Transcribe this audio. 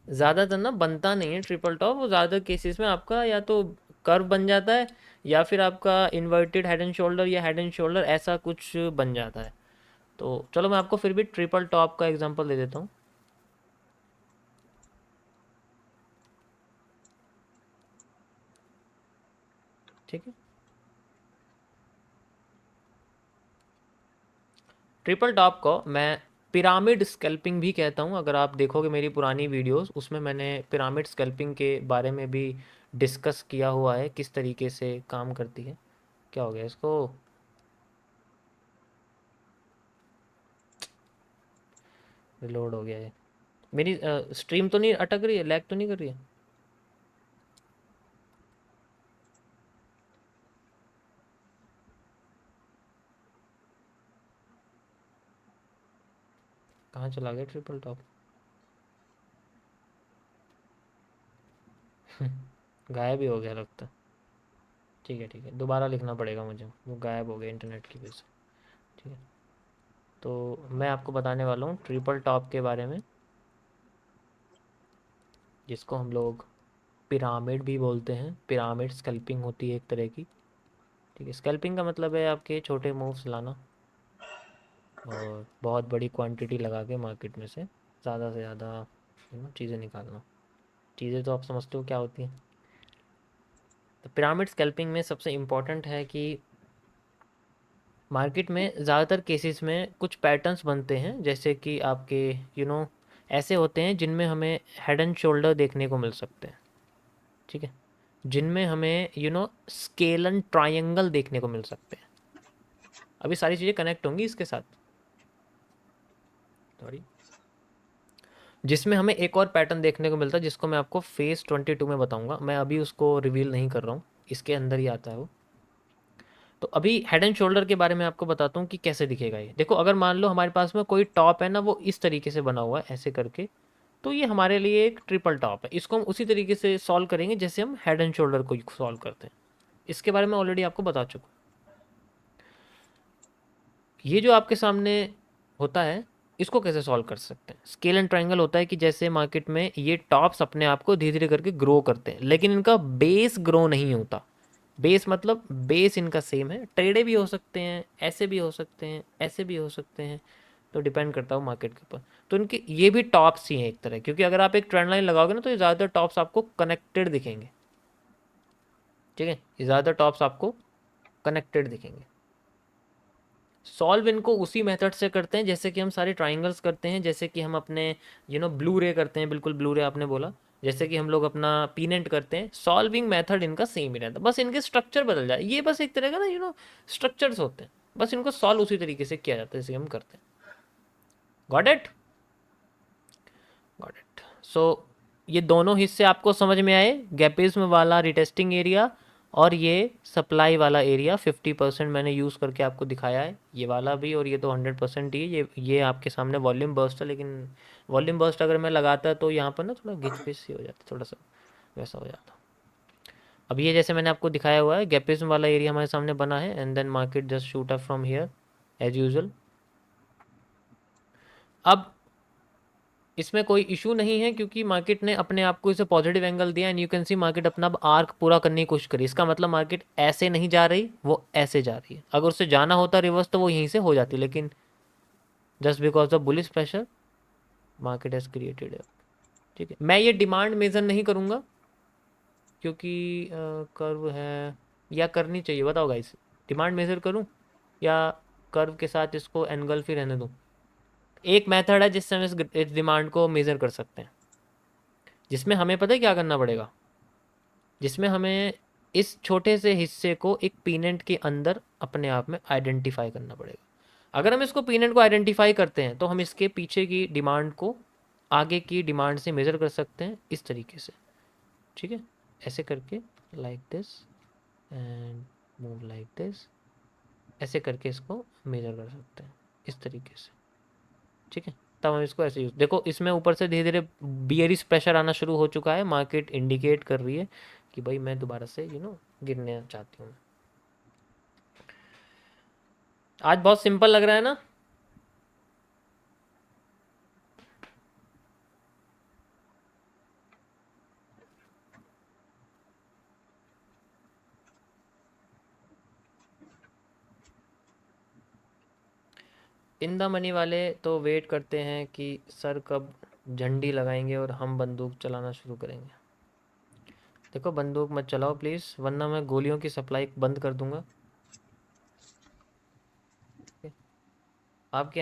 ज़्यादातर ना बनता नहीं है ट्रिपल टॉप, वो ज़्यादा केसेस में आपका या तो कर्व बन जाता है, या फिर आपका इन्वर्टेड हेड एंड शोल्डर या हेड एंड शोल्डर ऐसा कुछ बन जाता है। तो चलो मैं आपको फिर भी ट्रिपल टॉप का एग्जांपल दे देता हूँ। ठीक है, ट्रिपल टॉप को मैं पिरामिड स्कैल्पिंग भी कहता हूँ। अगर आप देखोगे मेरी पुरानी वीडियोस, उसमें मैंने पिरामिड स्कैल्पिंग के बारे में भी डिस्कस किया हुआ है, किस तरीके से काम करती है। क्या हो गया इसको, रिलोड हो गया है। मेरी स्ट्रीम तो नहीं अटक रही है, लैग तो नहीं कर रही है? कहाँ चला गया ट्रिपल टॉप? गायब ही हो गया लगता है। ठीक है, दोबारा लिखना पड़ेगा मुझे, वो गायब हो गया इंटरनेट की वजह से। ठीक है, तो मैं आपको बताने वाला हूँ ट्रिपल टॉप के बारे में, जिसको हम लोग पिरामिड भी बोलते हैं। पिरामिड स्कल्पिंग होती है एक तरह की। ठीक है, स्कल्पिंग का मतलब है आपके छोटे मूव्स लाना और बहुत बड़ी क्वांटिटी लगा के मार्केट में से ज़्यादा से ज़्यादा चीज़ें निकालना। चीज़ें तो आप समझते हो क्या होती हैं। तो पिरामिड स्कैल्पिंग में सबसे इम्पोर्टेंट है कि मार्केट में ज़्यादातर केसेस में कुछ पैटर्न्स बनते हैं, जैसे कि आपके ऐसे होते हैं जिनमें हमें हेड एंड शोल्डर देखने को मिल सकते हैं। ठीक है, जिनमें हमें स्केलन ट्रायंगल देखने को मिल सकते हैं। अभी सारी चीज़ें कनेक्ट होंगी इसके साथ। सॉरी, जिसमें हमें एक और पैटर्न देखने को मिलता है, जिसको मैं आपको फेस 22 में बताऊंगा। मैं अभी उसको रिवील नहीं कर रहा हूँ, इसके अंदर ही आता है वो। तो अभी हेड एंड शोल्डर के बारे में आपको बताता हूँ कि कैसे दिखेगा ये। देखो, अगर मान लो हमारे पास में कोई टॉप है ना, वो इस तरीके से बना हुआ है ऐसे करके, तो ये हमारे लिए एक ट्रिपल टॉप है। इसको हम उसी तरीके से सॉल्व करेंगे जैसे हम हेड एंड शोल्डर को सॉल्व करते हैं। इसके बारे में ऑलरेडी आपको बता चुका हूँ। ये जो आपके सामने होता है, इसको कैसे सॉल्व कर सकते हैं? स्केल एंड ट्रायंगल होता है कि जैसे मार्केट में ये टॉप्स अपने आप को धीरे धीरे करके ग्रो करते हैं, लेकिन इनका बेस ग्रो नहीं होता। बेस मतलब बेस इनका सेम है। टेढ़े भी हो सकते हैं, ऐसे भी हो सकते हैं, ऐसे भी हो सकते हैं, तो डिपेंड करता है मार्केट के ऊपर। तो इनके ये भी टॉप्स ही हैं एक तरह, क्योंकि अगर आप एक ट्रेंड लाइन लगाओगे ना, तो ये ज़्यादातर टॉप्स आपको कनेक्टेड दिखेंगे। ठीक है, ये ज़्यादातर टॉप्स आपको कनेक्टेड दिखेंगे। सॉल्व इनको उसी मेथड से करते हैं जैसे कि हम सारे ट्राइंगल्स करते हैं, जैसे कि हम अपने ब्लू रे करते हैं। बिल्कुल ब्लू रे आपने बोला, जैसे कि हम लोग अपना पीनेंट करते हैं। सॉल्विंग मेथड इनका सेम ही रहता है, बस इनके स्ट्रक्चर बदल जाए। ये बस एक तरह का ना स्ट्रक्चर्स होते हैं, बस इनको सॉल्व उसी तरीके से किया जाता है जैसे हम करते हैं। Got it? Got it. So ये दोनों हिस्से आपको समझ में आए, गैपिज्म वाला रिटेस्टिंग एरिया और ये सप्लाई वाला एरिया। 50% मैंने यूज़ करके आपको दिखाया है, ये वाला भी, और ये तो 100% ही है। ये आपके सामने वॉल्यूम बर्स्ट है, लेकिन वॉल्यूम बर्स्ट अगर मैं लगाता तो यहाँ पर ना थोड़ा घिच पिच सी हो जाती, थोड़ा सा वैसा हो जाता। अब ये जैसे मैंने आपको दिखाया हुआ है, गैपिज्म वाला एरिया हमारे सामने बना है, and then market just shoot up from here as usual. अब इसमें कोई इशू नहीं है, क्योंकि मार्केट ने अपने आप को इसे पॉजिटिव एंगल दिया, and you can see market अपना आर्क पूरा करने की कोशिश करी। इसका मतलब मार्केट ऐसे नहीं जा रही, वो ऐसे जा रही है। अगर उसे जाना होता रिवर्स तो वो यहीं से हो जाती, लेकिन just because of bullish pressure market has created है। ठीक है, मैं ये डिमांड मेजर नहीं करूँगा, क्योंकि कर्व है, या करनी चाहिए? बताओ गाइस, डिमांड मेजर करूँ या कर्व के साथ इसको एनगल्फ ही रहने दूँ? एक मेथड है जिससे हम इस डिमांड को मेजर कर सकते हैं, जिसमें हमें पता है क्या करना पड़ेगा। जिसमें हमें इस छोटे से हिस्से को एक पीनेंट के अंदर अपने आप में आइडेंटिफाई करना पड़ेगा। अगर हम इसको पीनेंट को आइडेंटिफाई करते हैं, तो हम इसके पीछे की डिमांड को आगे की डिमांड से मेज़र कर सकते हैं इस तरीके से। ठीक है, ऐसे करके, like this and move like this, ऐसे करके इसको मेज़र कर सकते हैं इस तरीके से। ठीक है, तब हम इसको ऐसे यूज, देखो इसमें ऊपर से धीरे धीरे बियरिश प्रेशर आना शुरू हो चुका है। मार्केट इंडिकेट कर रही है कि भाई मैं दोबारा से गिरने चाहती हूँ। आज बहुत सिंपल लग रहा है ना? इन द मनी वाले तो वेट करते हैं कि सर कब झंडी लगाएंगे और हम बंदूक चलाना शुरू करेंगे। देखो बंदूक मत चलाओ प्लीज़, वरना मैं गोलियों की सप्लाई बंद कर दूंगा। आपके